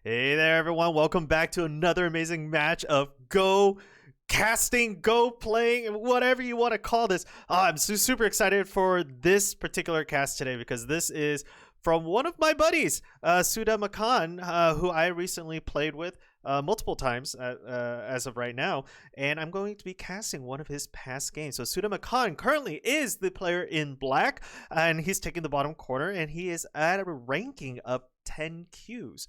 Hey there, everyone. Welcome back to another amazing match of Go casting, Go playing, whatever you want to call this. I'm super excited for this particular cast today because this is from one of my buddies, Sudahmakan, who I recently played with multiple times as of right now, and I'm going to be casting one of his past games. So Sudahmakan currently is the player in black, and he's taking the bottom corner, and he is at a ranking of 10 Qs.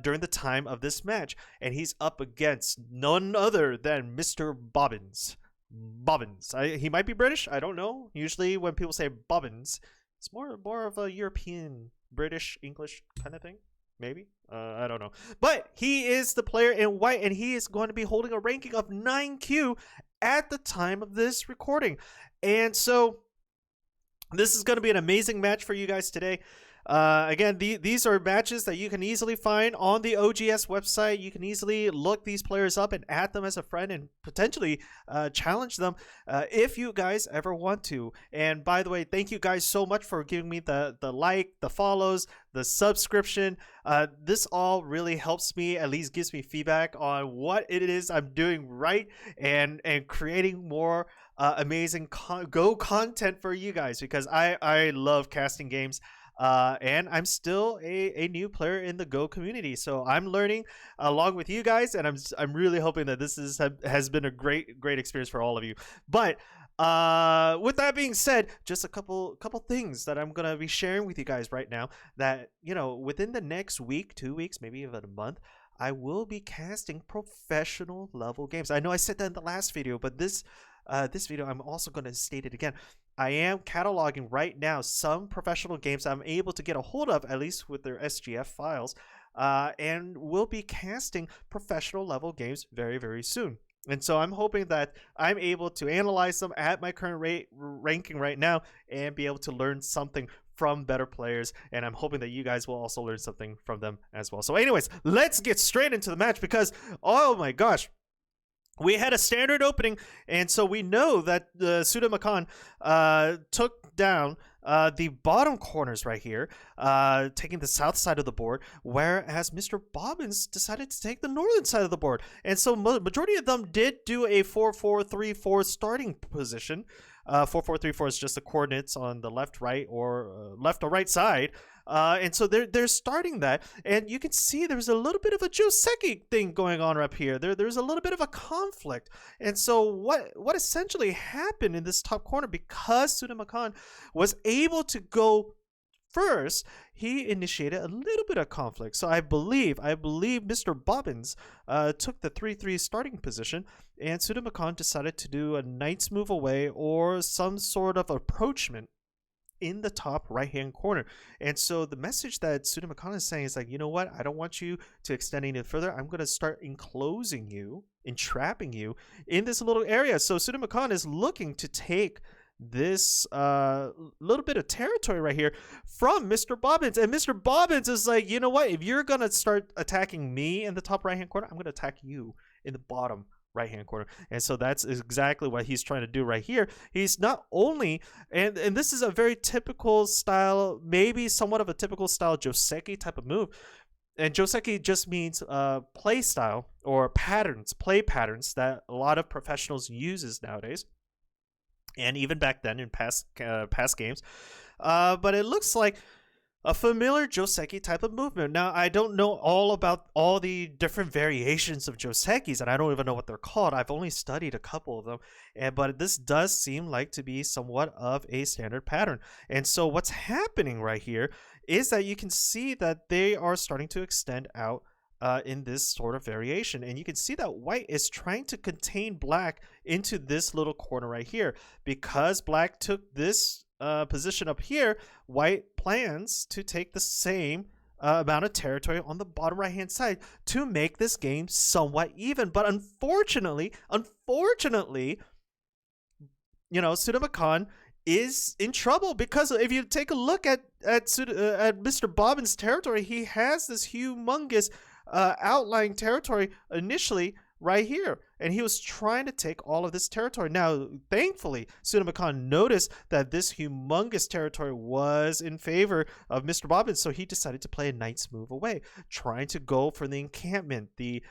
During the time of this match, and he's up against none other than MrBobbins. Bobbins. He might be British. I don't know. Usually, when people say Bobbins, it's more of a European, British, English kind of thing. Maybe. I don't know. But he is the player in white, and he is going to be holding a ranking of 9Q at the time of this recording. And so, this is going to be an amazing match for you guys today. Again, these are matches that you can easily find on the OGS website. You can easily look these players up and add them as a friend and potentially challenge them if you guys ever want to. And by the way, thank you guys so much for giving me the like, the follows, the subscription. This all really helps me, at least gives me feedback on what it is I'm doing right and creating more amazing Go content for you guys, because I love casting games. And I'm still a new player in the Go community, so I'm learning along with you guys, and I'm really hoping that this has been a great experience for all of you. But with that being said, just a couple things that I'm gonna be sharing with you guys right now, that within the next week, 2 weeks, maybe even a month, I will be casting professional level games. I know I said that in the last video, but this video I'm also going to state it again. I am cataloging right now some professional games I'm able to get a hold of, at least with their SGF files, and we'll be casting professional level games very soon. And so I'm hoping that I'm able to analyze them at my current ranking right now and be able to learn something from better players, and I'm hoping that you guys will also learn something from them as well. So anyways, let's get straight into the match, because oh my gosh, we had a standard opening, and so we know that Sudahmakan took down the bottom corners right here, taking the south side of the board, whereas MrBobbins decided to take the northern side of the board. And so majority of them did do a 4-4-3-4 starting position. 4-4-3-4 is just the coordinates on the left, right, or left or right side. And so they're starting that, and you can see there's a little bit of a Joseki thing going on up here. There's a little bit of a conflict. And so what essentially happened in this top corner, because Sudahmakan was able to go first, he initiated a little bit of conflict. So I believe MrBobbins took the 3-3 starting position, and Sudahmakan decided to do a knight's move away or some sort of approachment in the top right hand corner. And so the message that Sudahmakan is saying is like, you know what, I don't want you to extend any further. I'm going to start enclosing you, entrapping you in this little area. So Sudahmakan is looking to take this little bit of territory right here from MrBobbins, and MrBobbins is like, you know what, if you're gonna start attacking me in the top right hand corner, I'm gonna attack you in the bottom right hand corner. And so that's exactly what he's trying to do right here. He's not only, and this is a very typical style, maybe somewhat of a typical style Joseki type of move. And Joseki just means play style or patterns, play patterns that a lot of professionals uses nowadays, and even back then in past games. But it looks like a familiar Joseki type of movement. Now, I don't know all about all the different variations of Josekis, and I don't even know what they're called. I've only studied a couple of them, but this does seem like to be somewhat of a standard pattern. And so what's happening right here is that you can see that they are starting to extend out in this sort of variation, and you can see that white is trying to contain black into this little corner right here. Because black took this position up here, white plans to take the same amount of territory on the bottom right hand side to make this game somewhat even. But unfortunately, Sudahmakan is in trouble, because if you take a look at MrBobbins' territory, he has this humongous outlying territory initially right here, and he was trying to take all of this territory. Now, thankfully, Sudahmakan noticed that this humongous territory was in favor of MrBobbins, so he decided to play a knight's move away, trying to go for the encampment, the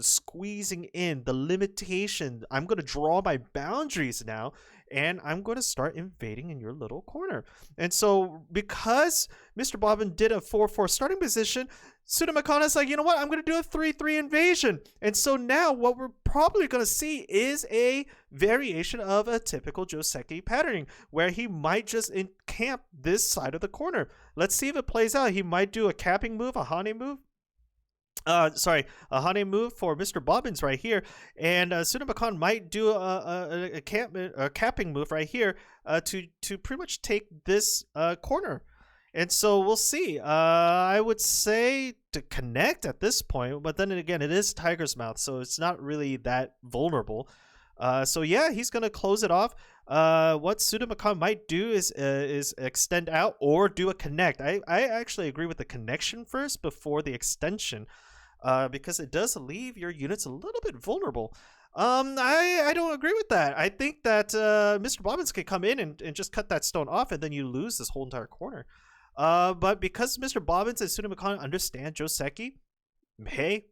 squeezing in, the limitation. I'm going to draw my boundaries now, and I'm going to start invading in your little corner. And so, because MrBobbin did a 4-4 starting position, Sudahmakan is like, you know what? I'm going to do a 3-3 invasion. And so now what we're probably going to see is a variation of a typical Joseki patterning, where he might just encamp this side of the corner. Let's see if it plays out. He might do a capping move, a Hane move. A Hane move for MrBobbins right here, and Sudahmakan might do a capping move right here to pretty much take this corner. And so we'll see. I would say to connect at this point, but then again, it is Tiger's Mouth, so it's not really that vulnerable. So yeah, he's gonna close it off. What Sudahmakan might do is extend out or do a connect. I actually agree with the connection first before the extension, because it does leave your units a little bit vulnerable. I don't agree with that. I think that MrBobbins can come in and just cut that stone off, and then you lose this whole entire corner. But because MrBobbins and Sudahmakan understand Joseki, hey,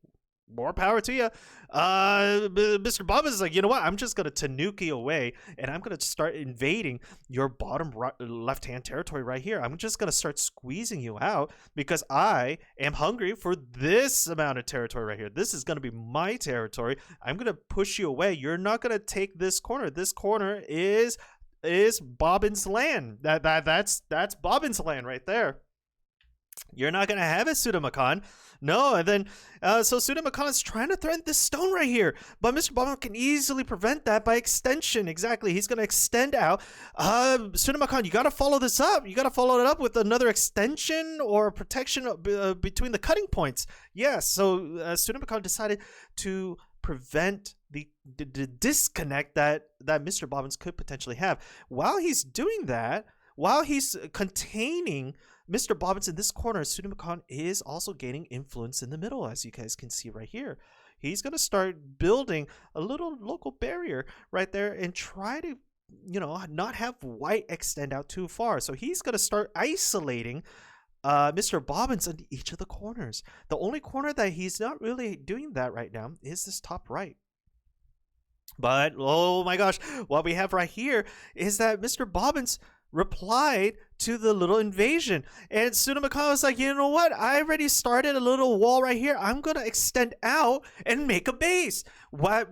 more power to you. MrBobbins is like, you know what? I'm just going to Tanuki away, and I'm going to start invading your bottom left-hand territory right here. I'm just going to start squeezing you out because I am hungry for this amount of territory right here. This is going to be my territory. I'm going to push you away. You're not going to take this corner. This corner is Bobbins' land. That's Bobbins' land right there. You're not gonna have it, Sudahmakan. No, and then so Sudahmakan is trying to threaten this stone right here, but MrBobbins can easily prevent that by extension. Exactly, he's gonna extend out. Sudahmakan, you gotta follow this up. You gotta follow it up with another extension or protection between the cutting points. Yes, so Sudahmakan decided to prevent the disconnect that MrBobbins could potentially have. While he's doing that, while he's containing MrBobbins in this corner, Sudahmakan is also gaining influence in the middle, as you guys can see right here. He's going to start building a little local barrier right there and try to, you know, not have white extend out too far. So he's going to start isolating MrBobbins in each of the corners. The only corner that he's not really doing that right now is this top right. But oh my gosh, what we have right here is that MrBobbins replied to the little invasion, and Sudahmakan was like, you know what? I already started a little wall right here. I'm gonna extend out and make a base. Why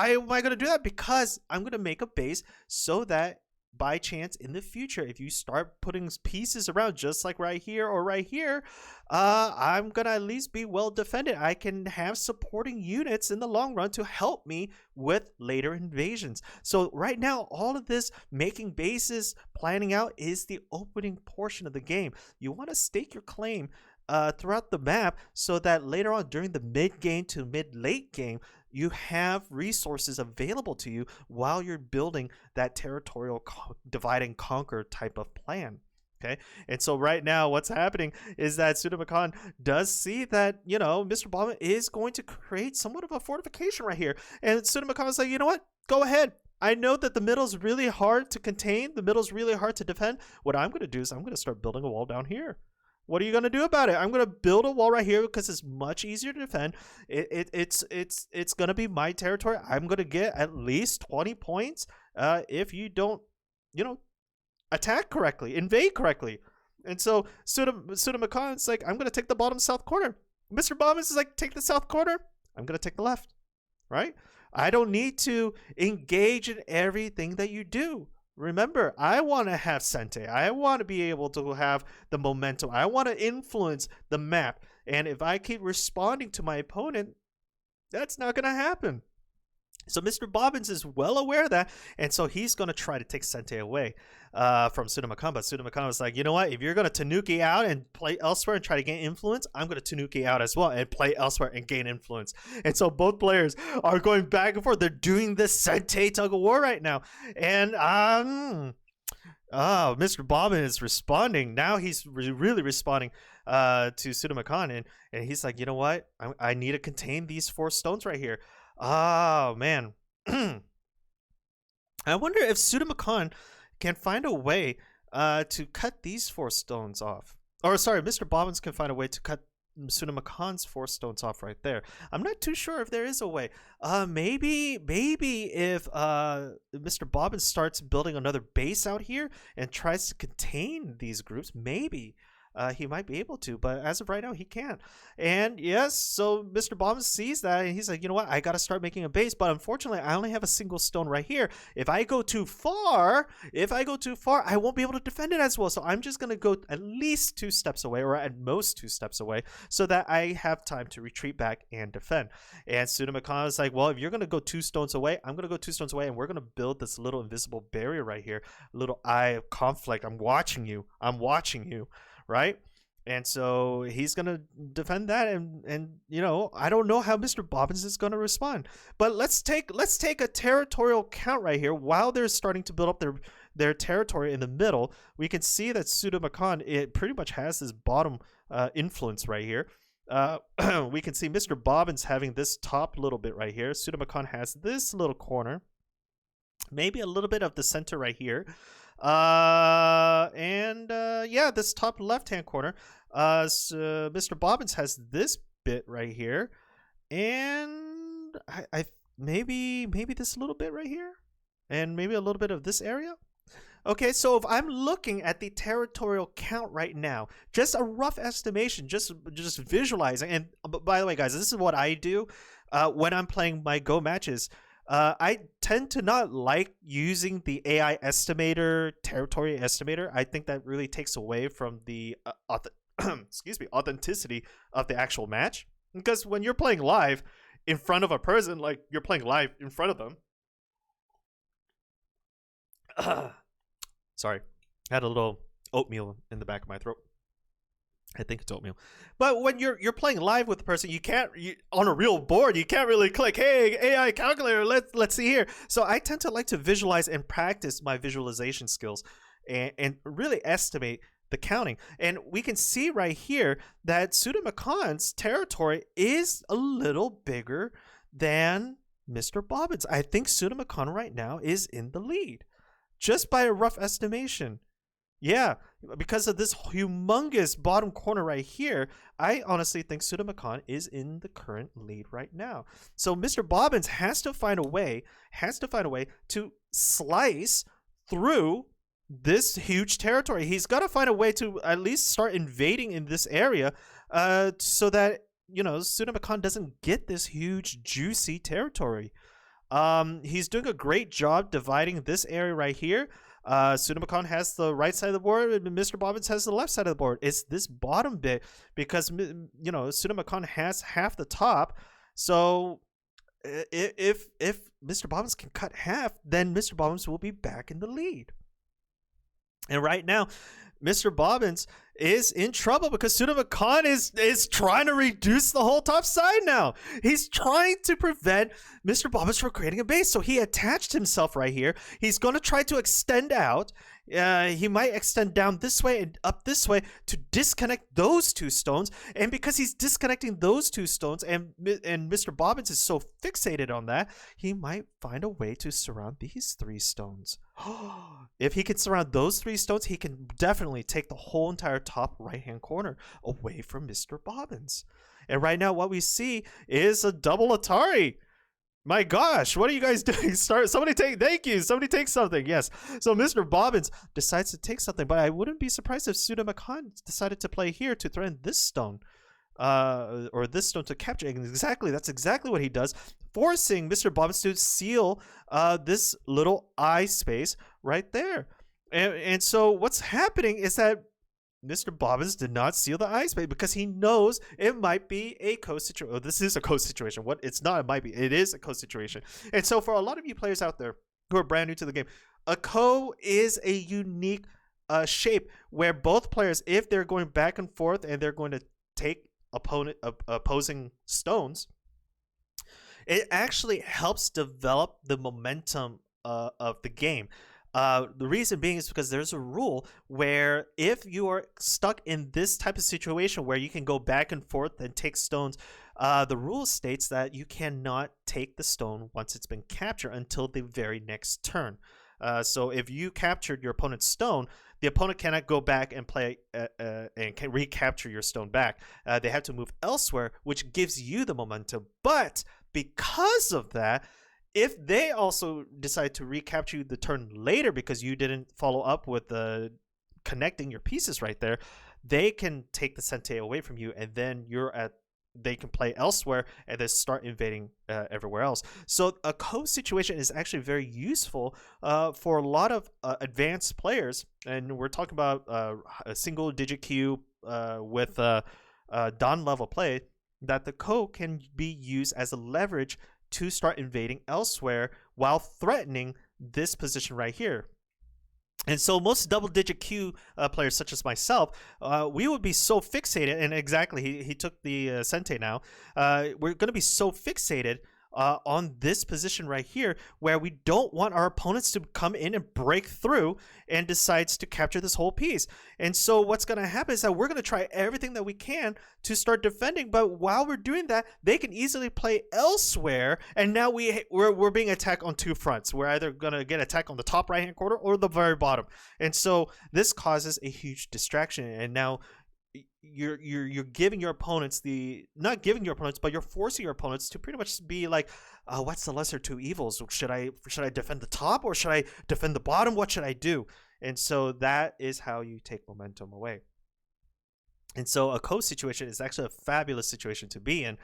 am I gonna do that? Because I'm gonna make a base so that by chance in the future, if you start putting pieces around just like right here or right here, I'm gonna at least be well defended. I can have supporting units in the long run to help me with later invasions. So right now, all of this making bases, planning out is the opening portion of the game. You want to stake your claim throughout the map so that later on during the mid-game to mid-late game, you have resources available to you while you're building that territorial divide and conquer type of plan. Okay, and so right now what's happening is that Sudahmakan does see that, you know, MrBobbins is going to create somewhat of a fortification right here, and Sudahmakan is like, you know what, go ahead. I know that the middle is really hard to contain, the middle is really hard to defend. What I'm going to do is I'm going to start building a wall down here. What are you going to do about it? I'm going to build a wall right here because it's much easier to defend. It's going to be my territory. I'm going to get at least 20 points if you don't, you know, attack correctly, invade correctly. And so Sudahmakan is like, I'm going to take the bottom south corner. MrBobbins is like, take the south corner. I'm going to take the left, right? I don't need to engage in everything that you do. Remember, I want to have Sente. I want to be able to have the momentum. I want to influence the map. And if I keep responding to my opponent, that's not going to happen. So MrBobbins is well aware of that, and so he's going to try to take Sente away from Sudahmakan. But Sudahmakan was like, you know what? If you're going to Tanuki out and play elsewhere and try to gain influence, I'm going to Tanuki out as well and play elsewhere and gain influence. And so both players are going back and forth. They're doing this Sente tug of war right now. And MrBobbins is responding. Now he's really responding. to Sudahmakan, and he's like, you know what? I need to contain these 4 stones right here. Oh man. I wonder if Sudahmakan can find a way to cut these 4 stones off. Or sorry, MrBobbins can find a way to cut Sudahmakan's 4 stones off right there. I'm not too sure if there is a way. Maybe if MrBobbins starts building another base out here and tries to contain these groups, maybe he might be able to, but as of right now, he can't. And yes, so MrBobbins sees that, and he's like, you know what? I got to start making a base, but unfortunately, I only have a single stone right here. If I go too far, I won't be able to defend it as well. So I'm just gonna go at least 2 steps away, or at most 2 steps away, so that I have time to retreat back and defend. And Sudahmakan is like, well, if you're gonna go 2 stones away, I'm gonna go 2 stones away, and we're gonna build this little invisible barrier right here, a little eye of conflict. I'm watching you. Right? And so he's gonna defend that, and you know, I don't know how MrBobbins is gonna respond. But let's take a territorial count right here. While they're starting to build up their territory in the middle, we can see that Sudahmakan, it pretty much has this bottom influence right here. We can see MrBobbins having this top little bit right here. Sudahmakan has this little corner, maybe a little bit of the center right here. Yeah, this top left hand corner, so MrBobbins has this bit right here, and I maybe this little bit right here, and maybe a little bit of this area. Okay, so if I'm looking at the territorial count right now, just a rough estimation, just visualizing, and by the way, guys, this is what I do when I'm playing my Go matches. I tend to not like using the AI estimator, territory estimator. I think that really takes away from the authenticity of the actual match. Because when you're playing live in front of a person, like you're playing live in front of them. Sorry, I had a little oatmeal in the back of my throat. I think it's oatmeal. But when you're playing live with the person, on a real board, you can't really click, hey, AI calculator, let's see here. So I tend to like to visualize and practice my visualization skills and really estimate the counting. And we can see right here that Sudahmakan's territory is a little bigger than MrBobbins. I think Sudahmakan right now is in the lead, just by a rough estimation. Yeah, because of this humongous bottom corner right here, I honestly think Sudahmakan is in the current lead right now. So MrBobbins has to find a way to slice through this huge territory. He's got to find a way to at least start invading in this area, so that, you know, Sudahmakan doesn't get this huge juicy territory. He's doing a great job dividing this area right here. Sudahmakan has the right side of the board, and MrBobbins has the left side of the board. It's this bottom bit, because, you know, Sudahmakan has half the top. So if MrBobbins can cut half, then MrBobbins will be back in the lead. And right now, MrBobbins is in trouble because Sudahmakan is trying to reduce the whole top side now. He's trying to prevent MrBobbins from creating a base. So he attached himself right here. He's going to try to extend out. He might extend down this way and up this way to disconnect those 2 stones. And because he's disconnecting those 2 stones, and MrBobbins is so fixated on that, he might find a way to surround these 3 stones. If he can surround those 3 stones, he can definitely take the whole entire top right-hand corner away from MrBobbins. And right now, what we see is a double Atari. My gosh, what are you guys doing? Somebody take something. Yes. So MrBobbins decides to take something, but I wouldn't be surprised if Sudahmakan decided to play here to threaten this stone, or this stone to capture. And that's exactly what he does, forcing MrBobbins to seal this little eye space right there. And so what's happening is that MrBobbins did not seal the eye space because he knows it might be a co-situation. Oh, this is a co-situation. What? It's not, it might be. It is a co-situation. And so for a lot of you players out there who are brand new to the game, a co is a unique shape where both players, if they're going back and forth and they're going to take opposing stones, it actually helps develop the momentum of the game. The reason being is because there's a rule where if you are stuck in this type of situation where you can go back and forth and take stones, the rule states that you cannot take the stone once it's been captured until the very next turn. So if you captured your opponent's stone, the opponent cannot go back and play and can recapture your stone back. They have to move elsewhere, which gives you the momentum. But because of that, if they also decide to recapture you the turn later because you didn't follow up with connecting your pieces right there, they can take the Sente away from you, and then they can play elsewhere and then start invading everywhere else. So a co situation is actually very useful for a lot of advanced players, and we're talking about a single digit queue with Don level play, that the co can be used as a leverage to start invading elsewhere while threatening this position right here. And so most double-digit Q players, such as myself, we would be so fixated, and exactly, he took the Sente now. We're going to be so fixated on this position right here where we don't want our opponents to come in and break through and decides to capture this whole piece. And so what's going to happen is that we're going to try everything that we can to start defending, but while we're doing that, they can easily play elsewhere, and now we're being attacked on two fronts. We're either going to get attacked on the top right hand corner or the very bottom, and so this causes a huge distraction. And now you're giving your opponents not giving your opponents, but you're forcing your opponents to pretty much be like, what's the lesser two evils? Should I defend the top or should I defend the bottom? What should I do? And so that is how you take momentum away. And so a co situation is actually a fabulous situation to be in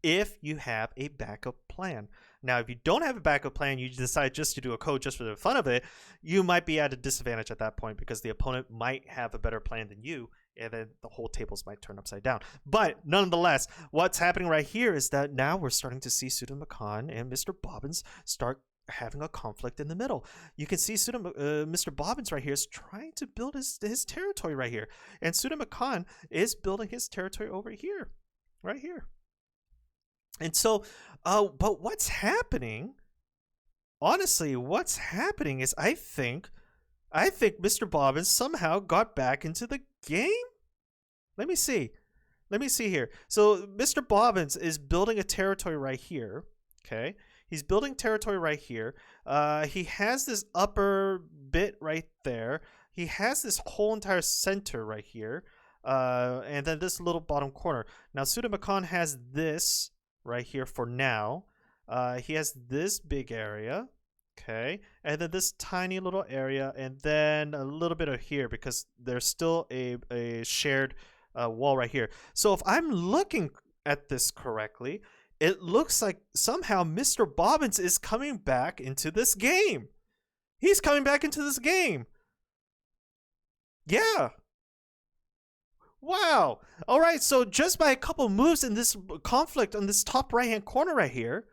if you have a backup plan. Now, if you don't have a backup plan, you decide just to do a co just for the fun of it, you might be at a disadvantage at that point because the opponent might have a better plan than you, and then the whole tables might turn upside down. But nonetheless, what's happening right here is that now we're starting to see Sudahmakan and MrBobbins start having a conflict in the middle. You can see MrBobbins right here is trying to build his territory right here, and Sudahmakan is building his territory over here, right here. And so, but what's happening? Honestly, what's happening is I think MrBobbins somehow got back into the game. Let me see here. So MrBobbins is building a territory right here. Okay, he's building territory right here. He has this upper bit right there. He has this whole entire center right here, and then this little bottom corner. Now Sudahmakan has this right here for now. He has this big area. Okay, and then this tiny little area, and then a little bit of here because there's still a shared wall right here. So if I'm looking at this correctly, it looks like somehow MrBobbins is coming back into this game. He's coming back into this game. Yeah. Wow. All right, so just by a couple moves in this conflict on this top right-hand corner right here,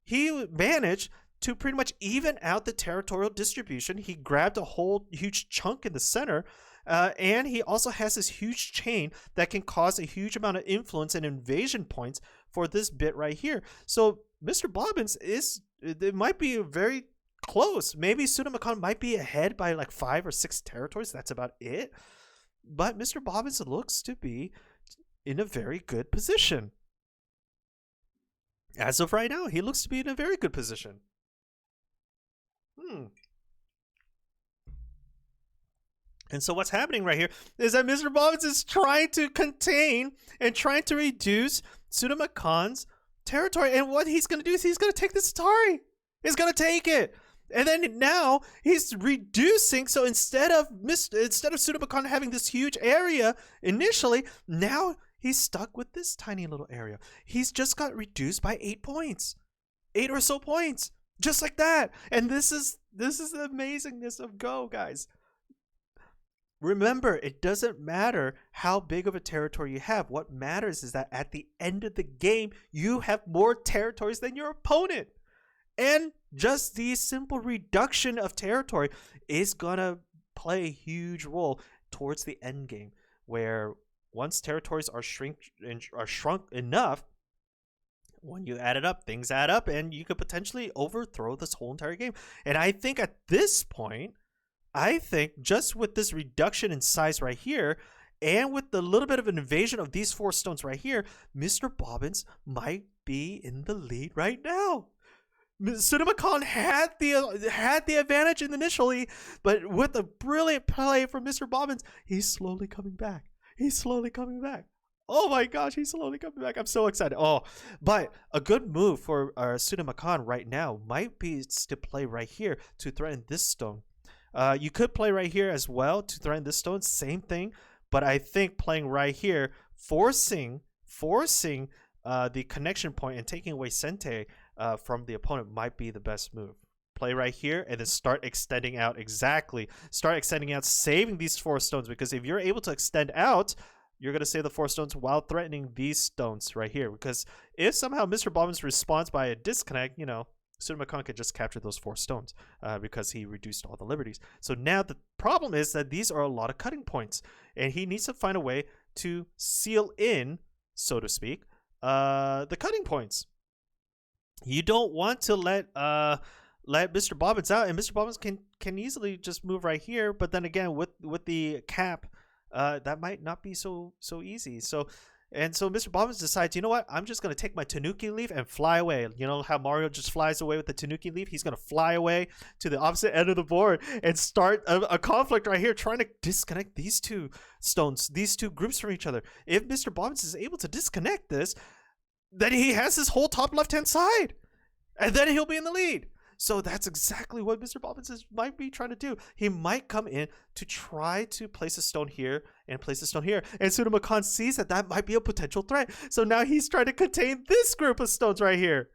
he managed to pretty much even out the territorial distribution. He grabbed a whole huge chunk in the center, and he also has this huge chain that can cause a huge amount of influence and invasion points for this bit right here. So MrBobbins it might be very close. Maybe Sudahmakan might be ahead by like 5 or 6 territories. That's about it. But MrBobbins looks to be in a very good position. As of right now, he looks to be in a very good position. And so what's happening right here is that MrBobbins is trying to contain and trying to reduce Sudahmakan's territory. And what he's going to do is he's going to take this Atari. He's going to take it. And then now he's reducing. So instead of Sudahmakan having this huge area initially, now he's stuck with this tiny little area. He's just got reduced by 8 points. 8 or so points. Just like that. And this is the amazingness of Go, guys. Remember, it doesn't matter how big of a territory you have. What matters is that at the end of the game, you have more territories than your opponent. And just the simple reduction of territory is going to play a huge role towards the end game, where once territories are shrunk enough, when you add it up, things add up, and you could potentially overthrow this whole entire game. And I think at this point, I think just with this reduction in size right here, and with the little bit of an invasion of these 4 stones right here, MrBobbins might be in the lead right now. Sudahmakan had the advantage initially, but with a brilliant play from MrBobbins, he's slowly coming back. He's slowly coming back. Oh my gosh, he's slowly coming back. I'm so excited. Oh, but a good move for Sudahmakan right now might be to play right here to threaten this stone. You could play right here as well to threaten this stone. Same thing. But I think playing right here, forcing the connection point and taking away Sente from the opponent might be the best move. Play right here and then start extending out. Exactly. Start extending out, saving these 4 stones, because if you're able to extend out, you're going to save the 4 stones while threatening these stones right here. Because if somehow MrBobbins responds by a disconnect, you know, Sudahmakan could just capture those 4 stones because he reduced all the liberties. So now the problem is that these are a lot of cutting points, and he needs to find a way to seal in, so to speak, the cutting points. You don't want to let MrBobbins out, and MrBobbins can easily just move right here. But then again, with the cap, that might not be so easy. So MrBobbins decides, you know what? I'm just going to take my Tanuki leaf and fly away. You know how Mario just flies away with the Tanuki leaf? He's going to fly away to the opposite end of the board and start a conflict right here, trying to disconnect these 2 stones, these 2 groups from each other. If MrBobbins is able to disconnect this, then he has his whole top left-hand side. And then he'll be in the lead. So that's exactly what MrBobbins might be trying to do. He might come in to try to place a stone here and place a stone here. And Sudahmakan sees that might be a potential threat. So now he's trying to contain this group of stones right here.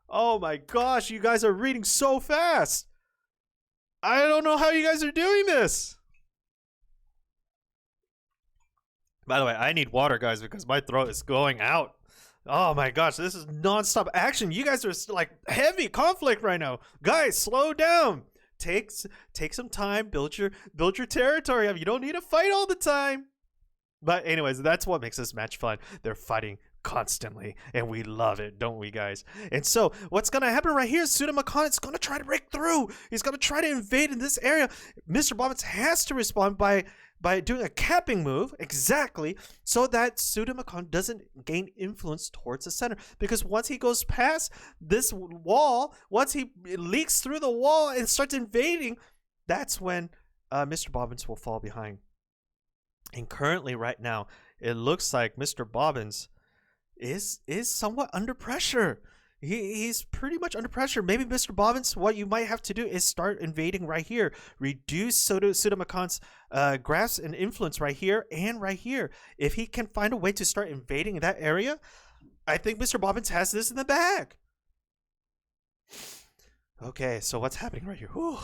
Oh my gosh, you guys are reading so fast. I don't know how you guys are doing this. By the way, I need water, guys, because my throat is going out. Oh my gosh, this is non-stop action. You guys are like heavy conflict right now. Guys, slow down. Take some time, build your territory up. You don't need to fight all the time. But anyways, that's what makes this match fun. They're fighting constantly, and we love it, don't we, guys? And so what's gonna happen right here is Sudahmakan is gonna try to break through. He's gonna try to invade in this area. MrBobbins has to respond by doing a capping move, exactly, so that Sudahmakan doesn't gain influence towards the center. Because once he goes past this wall, once he leaks through the wall and starts invading, that's when MrBobbins will fall behind. And currently, right now, it looks like MrBobbins is somewhat under pressure. He's pretty much under pressure. Maybe MrBobbins, what you might have to do is start invading right here. Reduce Sudahmakan's grasp and influence right here and right here. If he can find a way to start invading that area, I think MrBobbins has this in the bag. Okay, so what's happening right here? Whew.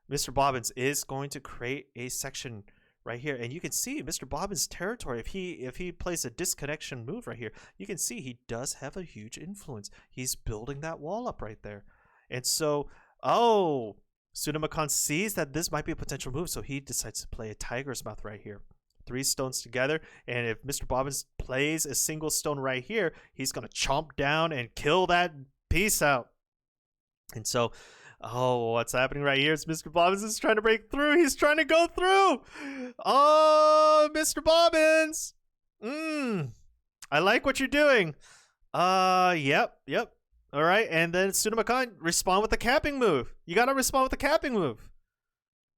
MrBobbins is going to create a section right here, and you can see MrBobbins' territory. If he plays a disconnection move right here, you can see he does have a huge influence. He's building that wall up right there. And so, oh, Sudahmakan sees that this might be a potential move, so he decides to play a tiger's mouth right here. 3 stones together, and if MrBobbins plays a single stone right here, he's gonna chomp down and kill that piece out. And so, oh, what's happening right here is MrBobbins is trying to break through. He's trying to go through. Oh, MrBobbins. I like what you're doing. Yep. All right, and then Sudahmakan, respond with the capping move. You gotta respond with the capping move.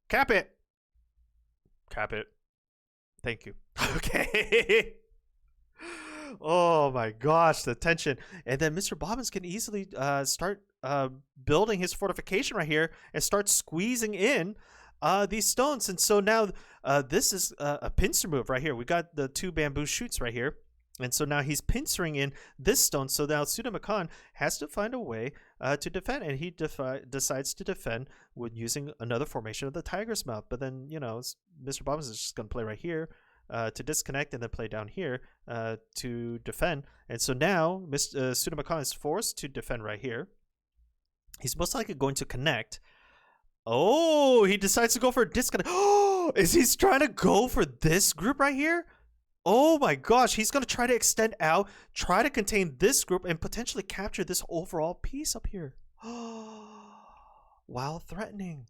Cap it. Cap it. Thank you. Okay. Oh my gosh, the tension. And then MrBobbins can easily start building his fortification right here and start squeezing in these stones. And so now this is a pincer move right here. We got the 2 bamboo shoots right here. And so now he's pincering in this stone. So now Sudahmakan has to find a way to defend. And he decides to defend with using another formation of the tiger's mouth. But then, you know, MrBobbins is just going to play right here to disconnect and then play down here to defend. And so now Sudahmakan is forced to defend right here. He's most likely going to connect. Oh, he decides to go for a disconnect. Oh, is he trying to go for this group right here? Oh my gosh, he's going to try to extend out, try to contain this group, and potentially capture this overall piece up here. While threatening.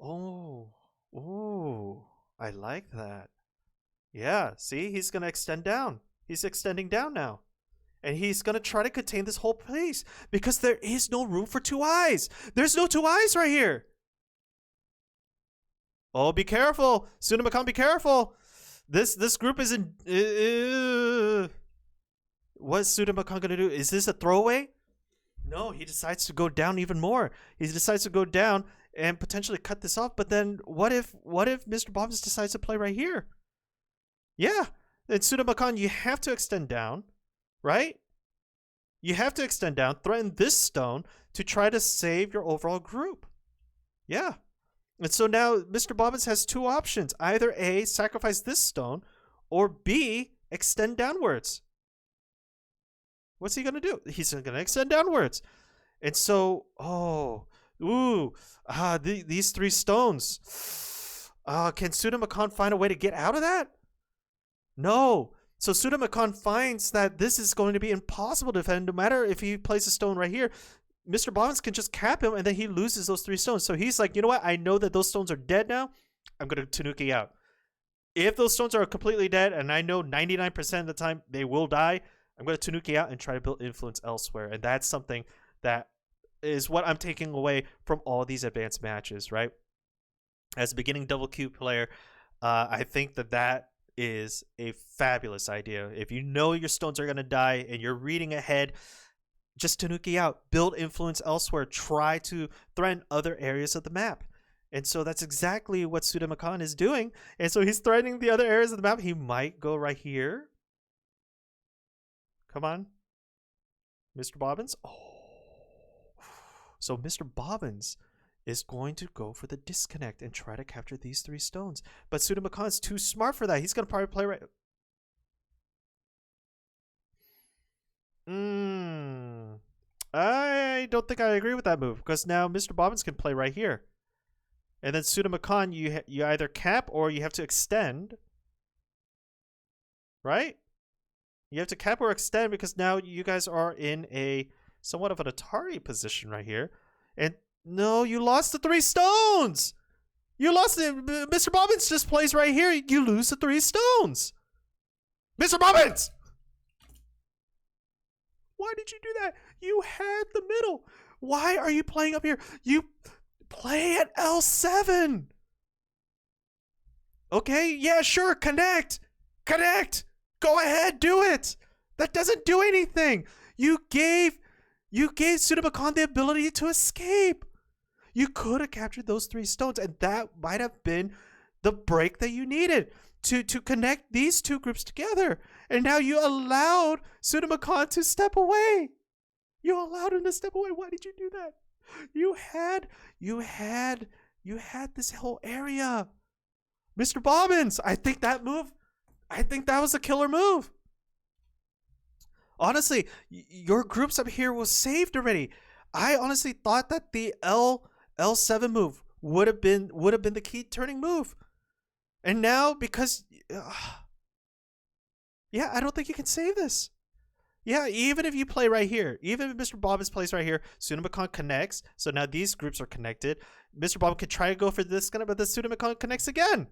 Oh, oh, I like that. Yeah, see, he's gonna extend down. He's extending down now. And he's gonna try to contain this whole place because there is no room for two eyes. There's no two eyes right here. Oh, be careful. Sudahmakan, be careful. This group is in... what's Sudahmakan gonna do? Is this a throwaway? No, he decides to go down even more. He decides to go down and potentially cut this off. But then what if MrBobbins decides to play right here? Yeah. Then Sudahmakan, you have to extend down, right? You have to extend down, threaten this stone to try to save your overall group. Yeah. And so now MrBobbins has two options. Either A, sacrifice this stone, or B, extend downwards. What's he going to do? He's going to extend downwards. And so, these three stones. Can Sudahmakan find a way to get out of that? No. So Sudahmakan finds that this is going to be impossible to defend no matter if he plays a stone right here. MrBobbins can just cap him and then he loses those three stones. So he's like, you know what? I know that those stones are dead now. I'm going to Tanuki out. If those stones are completely dead, and I know 99% of the time they will die, I'm going to Tanuki out and try to build influence elsewhere. And that's something that is what I'm taking away from all these advanced matches, right? As a beginning double Q player, I think that is a fabulous idea. If you know your stones are going to die and you're reading ahead, just Tanuki out, build influence elsewhere, try to threaten other areas of the map. And so that's exactly what Sudahmakan is doing. And so he's threatening the other areas of the map. He might go right here. Come on, MrBobbins. Oh, so MrBobbins is going to go for the disconnect and try to capture these three stones. But Sudahmakan is too smart for that. He's going to probably play right... I don't think I agree with that move, because now MrBobbins can play right here. And then Sudahmakan, you either cap or you have to extend. Right? You have to cap or extend because now you guys are in a somewhat of an Atari position right here. And no, you lost the three stones. You lost it. MrBobbins just plays right here. You lose the three stones. MrBobbins! Why did you do that? You had the middle. Why are you playing up here? You play at L7. Okay, yeah, sure. Connect. Connect. Go ahead, do it. That doesn't do anything. You gave Sudahmakan the ability to escape. You could have captured those three stones, and that might have been the break that you needed to connect these two groups together. And now you allowed Sudahmakan to step away. You allowed him to step away. Why did you do that? You had this whole area. MrBobbins, I think that was a killer move. Honestly, your groups up here was saved already. I honestly thought that the L7 move would have been the key turning move. And now, because yeah, I don't think you can save this. Yeah, even if you play right here, even if MrBobbins plays right here, Sudahmakan connects. So now these groups are connected. MrBobbins could try to go for this guy, but the Sudahmakan connects again.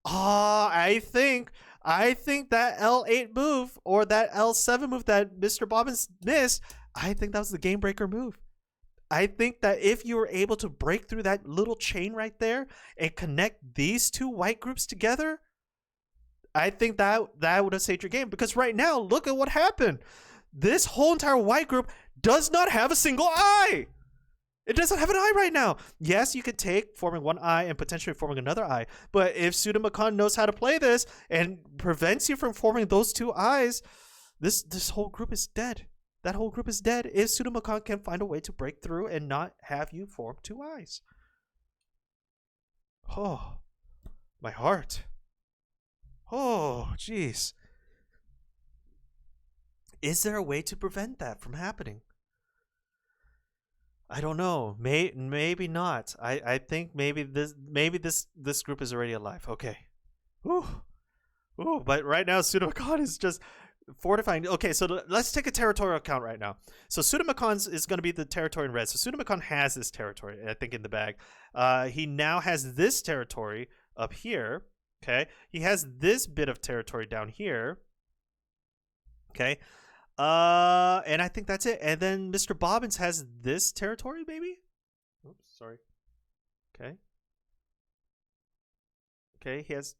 I think that L8 move or that L7 move that MrBobbins missed, I think that was the game breaker move. I think that if you were able to break through that little chain right there and connect these two white groups together, I think that would have saved your game. Because right now, look at what happened. This whole entire white group does not have a single eye. It doesn't have an eye right now. Yes, you could take forming one eye and potentially forming another eye. But if Sudahmakan knows how to play this and prevents you from forming those two eyes, this whole group is dead. That whole group is dead if Sudahmakan can find a way to break through and not have you form two eyes. Oh, my heart. Oh, jeez. Is there a way to prevent that from happening? I don't know. Maybe not. I think maybe this group is already alive. Okay. Ooh. But right now Sudahmakan is just fortifying. Okay, so let's take a territorial count right now. So Sudahmakan is going to be the territory in red. So Sudahmakan has this territory, I think, in the bag. He now has this territory up here. Okay, he has this bit of territory down here. Okay, and I think that's it. And then MrBobbins has this territory, maybe. Oops, sorry. Okay. Okay, he has.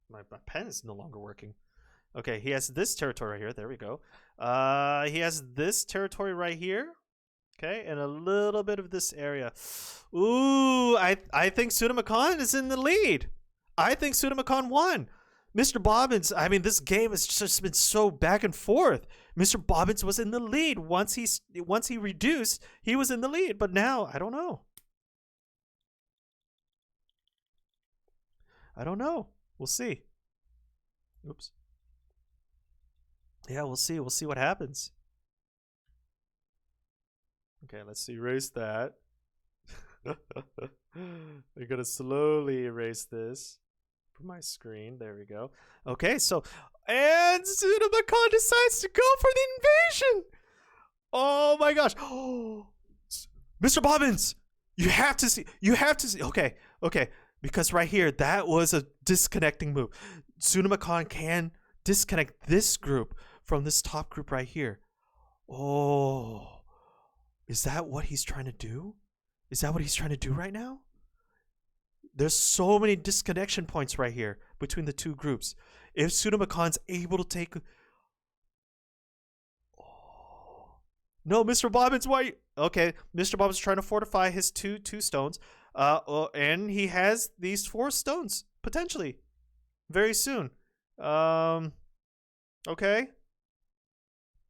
My pen is no longer working. Okay, he has this territory right here. There we go. He has this territory right here. Okay, and a little bit of this area. Ooh, I think Sudahmakan is in the lead. I think Sudahmakan won. MrBobbins, I mean, this game has just been so back and forth. MrBobbins was in the lead. Once he reduced, he was in the lead. But now, I don't know. I don't know. We'll see. Oops. Yeah, we'll see. We'll see what happens. Okay, let's erase that. We're gonna slowly erase this from my screen. There we go. Okay, so and Sudahmakan decides to go for the invasion. Oh my gosh. MrBobbins, you have to see. You have to see. Okay, okay. Because right here, that was a disconnecting move. Sudahmakan can disconnect this group from this top group right here. Oh, is that what he's trying to do? Is that what he's trying to do right now? There's so many disconnection points right here between the two groups. If Sudahmakan's able to take... Oh. No, MrBobbins, why? Okay, MrBobbins trying to fortify his two stones. And he has these 4 stones potentially very soon. Okay.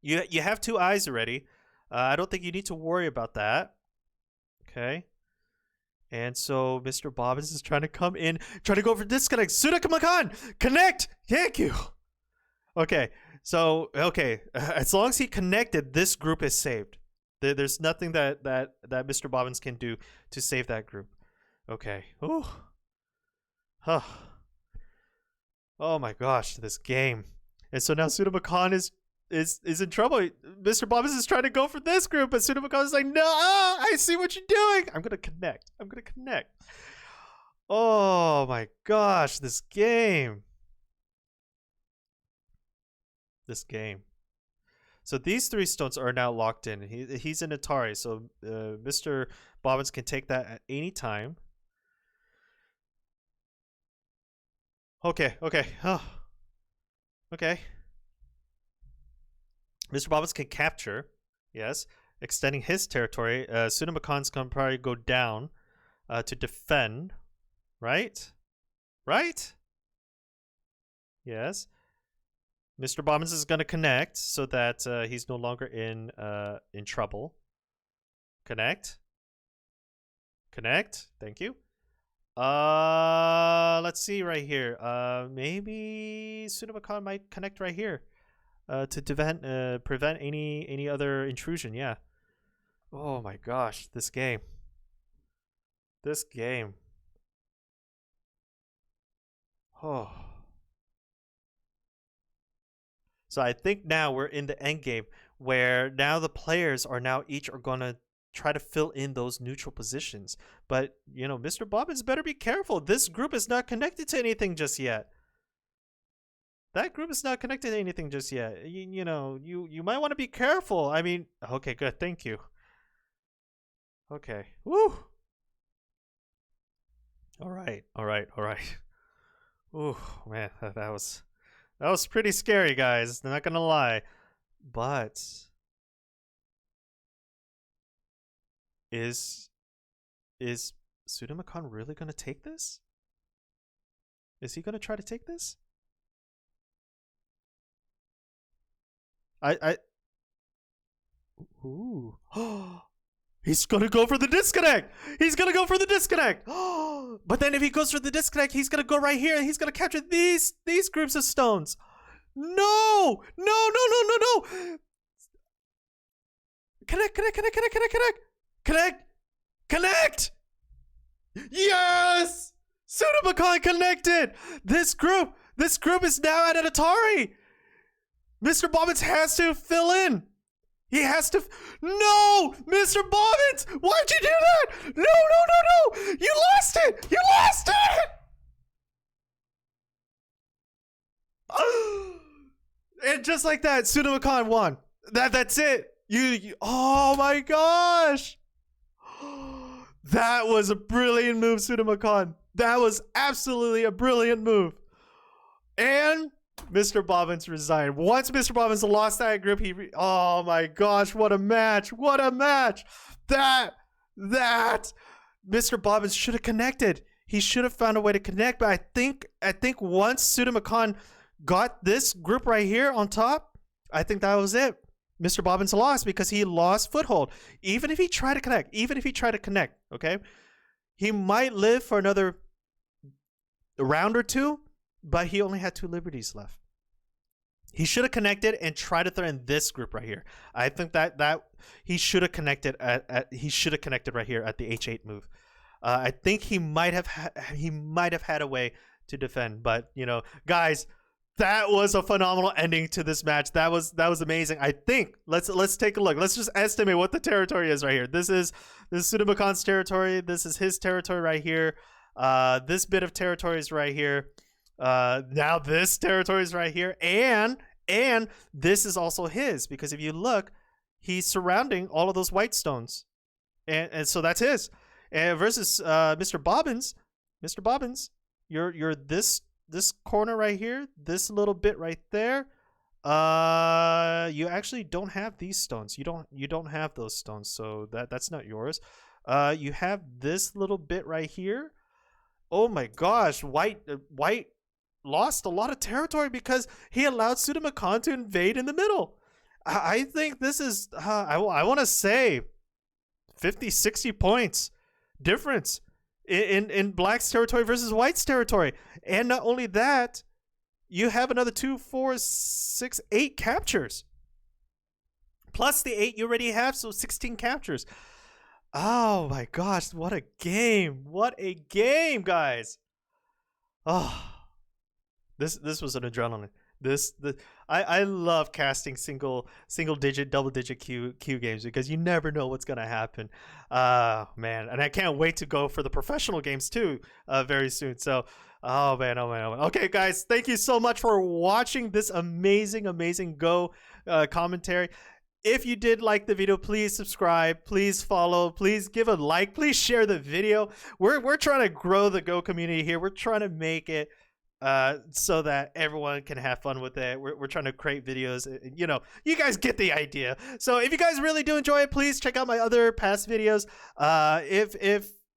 You have 2 eyes already. I don't think you need to worry about that. Okay. And so MrBobbins is trying to come in, trying to go for disconnect. Sudahmakan, connect. Thank you. Okay. So okay, as long as he connected, this group is saved. There's nothing that MrBobbins can do to save that group. Okay. Ooh. Huh. Oh my gosh, this game. And so now Sudahmakan is in trouble. MrBobbins is trying to go for this group, but Sudahmakan is like, no, I see what you're doing. I'm gonna connect. I'm gonna connect. Oh my gosh, this game. This game. So these 3 stones are now locked in. He's in Atari, so MrBobbins can take that at any time. Okay, okay. Oh. Okay. MrBobbins can capture, yes, extending his territory. Sudahmakan's gonna probably go down to defend, right? Right? Yes. MrBobbins is gonna connect so that he's no longer in trouble. Connect. Connect. Thank you. Let's see right here. Maybe Sudahmakan might connect right here. To prevent any other intrusion. Yeah. Oh my gosh, this game. This game. Oh. So I think now we're in the end game where now the players are now each are gonna try to fill in those neutral positions. But you know, MrBobbins better be careful. This group is not connected to anything just yet. That group is not connected to anything just yet. You know, you might want to be careful. I mean, okay, good. Thank you. Okay. Woo. All right. All right. All right. Ooh, man, that was pretty scary, guys. I'm not gonna lie. But is Sudahmakan really gonna take this? Is he gonna try to take this? Ooh. He's gonna go for the disconnect. He's gonna go for the disconnect. But then if he goes for the disconnect, he's gonna go right here and he's gonna capture these groups of stones. No! No, no, no, no, no! Connect, connect, connect, connect, connect, connect! Connect! Connect! Yes! Sudahmakan connected! This group is now at an Atari! MrBobbins has to fill in. He has to. No, MrBobbins, why'd you do that? No, no, no, no! You lost it. You lost it. And just like that, Sudahmakan won. That's it. You. Oh my gosh! That was a brilliant move, Sudahmakan. That was absolutely a brilliant move. And MrBobbins resigned. Once MrBobbins lost that group, oh my gosh, what a match. What a match. That MrBobbins should have connected. He should have found a way to connect, but I think once Sudahmakan got this group right here on top, I think that was it. MrBobbins lost because he lost foothold. Even if he tried to connect, okay? He might live for another round or two, but he only had 2 liberties left. He should have connected and tried to throw in this group right here. I think that he should have connected right here at the H8 move. I think he might have had a way to defend, but you know, guys, that was a phenomenal ending to this match. That was amazing. I think let's take a look. Let's just estimate what the territory is right here. This is Sudahmakan's territory. This is his territory right here. This bit of territory is right here. Now this territory is right here, and this is also his, because if you look, he's surrounding all of those white stones, and so that's his. And versus MrBobbins, you're this corner right here, this little bit right there. You actually don't have these stones. You don't have those stones, so that's not yours. You have this little bit right here. Oh my gosh, white lost a lot of territory because he allowed Sudahmakan to invade in the middle. I think this is I want to say 50-60 points difference in Black's territory versus White's territory. And not only that, you have another 2, 4, 6, 8 captures. Plus the 8 you already have, so 16 captures. Oh my gosh, what a game. What a game, guys. Oh, this was an adrenaline. I love casting single digit, double digit Q games because you never know what's gonna happen. Man, and I can't wait to go for the professional games too very soon. So oh man. Okay guys, thank you so much for watching this amazing Go commentary. If you did like the video, please subscribe, please follow, please give a like, please share the video. We're trying to grow the Go community here. We're trying to make it so that everyone can have fun with it. We're trying to create videos. You know, you guys get the idea. So if you guys really do enjoy it, please check out my other past videos.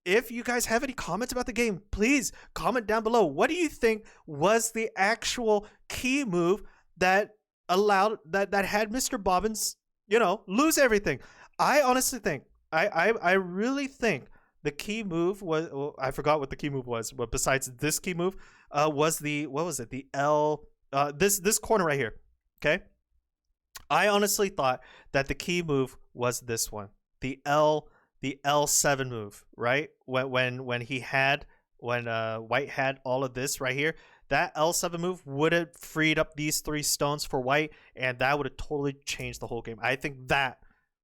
If you guys have any comments about the game, please comment down below. What do you think was the actual key move that allowed that had MrBobbins, you know, lose everything? I honestly think, I really think the key move was, well, I forgot what the key move was, but besides this key move, was the, what was it? The L, this corner right here. Okay. I honestly thought that the key move was this one, the L7 move, right? When White had all of this right here, that L7 move would have freed up these 3 stones for White, and that would have totally changed the whole game. I think that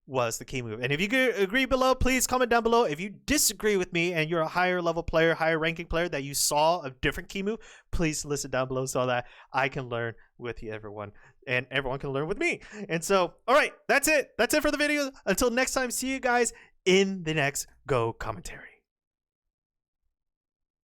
was the key move. And if you agree below, please comment down below. If you disagree with me and you're a higher level player, higher ranking player that you saw a different key move, please listen down below so that I can learn with you, everyone, and everyone can learn with me. And so, all right, that's it for the video. Until next time, see you guys in the next Go commentary.